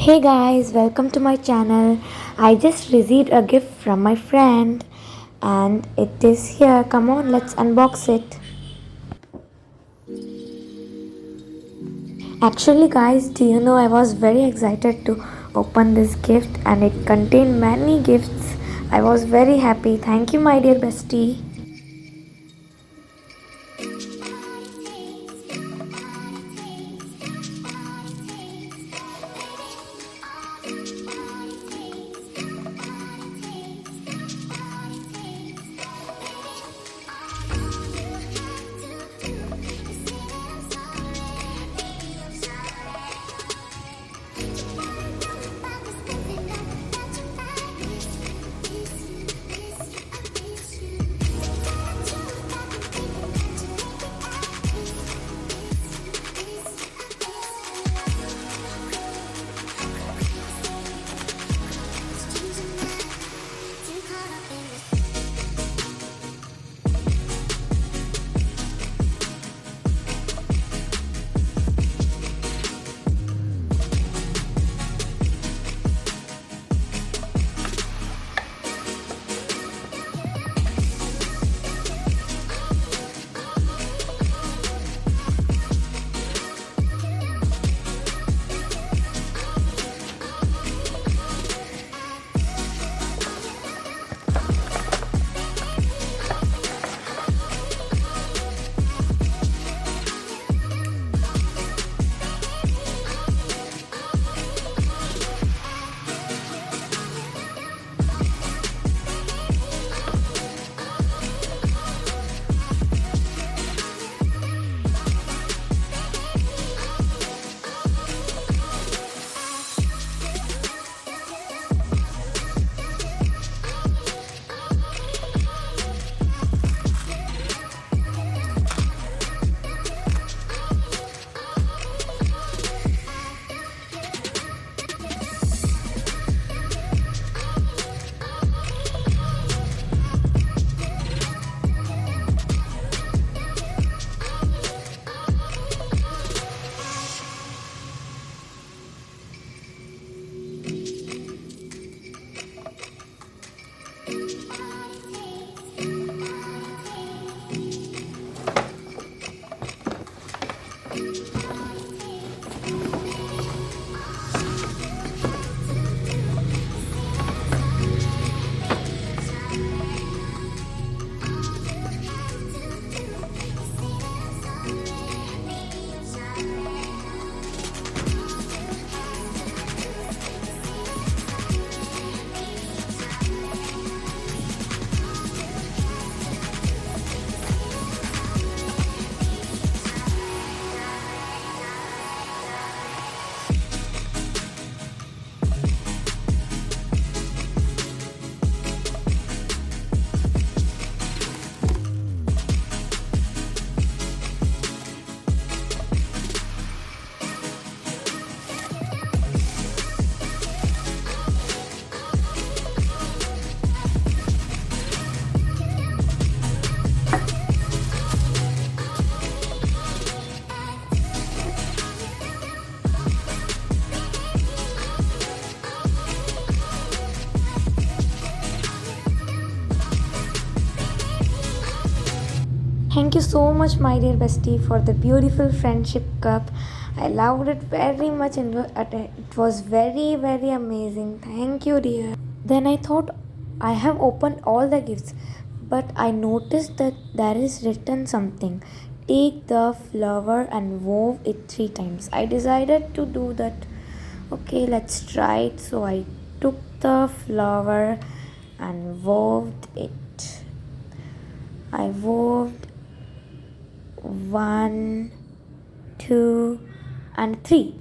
Hey guys, welcome to my channel. I just received a gift from my friend and it is here. Come on, let's unbox it. Actually, guys, do you know I was very excited to open this gift and it contained many gifts. I was very happy. Thank you, my dear bestie. Thank you so much, my dear bestie, for the beautiful friendship cup. I loved it very much and it was very, very amazing. Thank you, dear. Then I thought I have opened all the gifts, but I noticed that there is written something. Take the flower and wove it 3 times. I decided to do that. Okay, let's try it. So I took the flower and woved it. I woved 1, 2, and 3.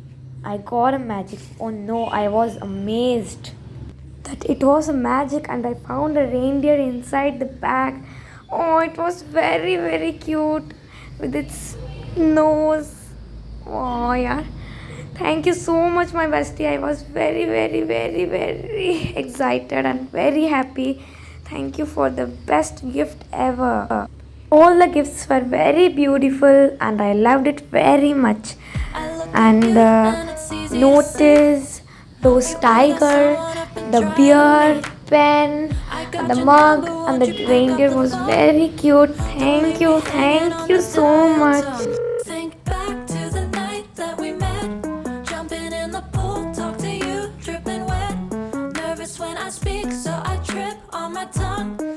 I got a magic. Oh no, I was amazed that it was a magic and I found a reindeer inside the bag. Oh, it was very, very cute with its nose. Oh, yeah. Thank you so much, my bestie. I was very, very, very, very excited and very happy. Thank you for the best gift ever. All the gifts were very beautiful and I loved it very much. And the notice those tiger, the bear, pen, the mug, and the reindeer was very cute. Thank you so much. Think back to the night that we met. Jumping in the pool, talk to you, dripping wet. Nervous when I speak, so I trip on my tongue.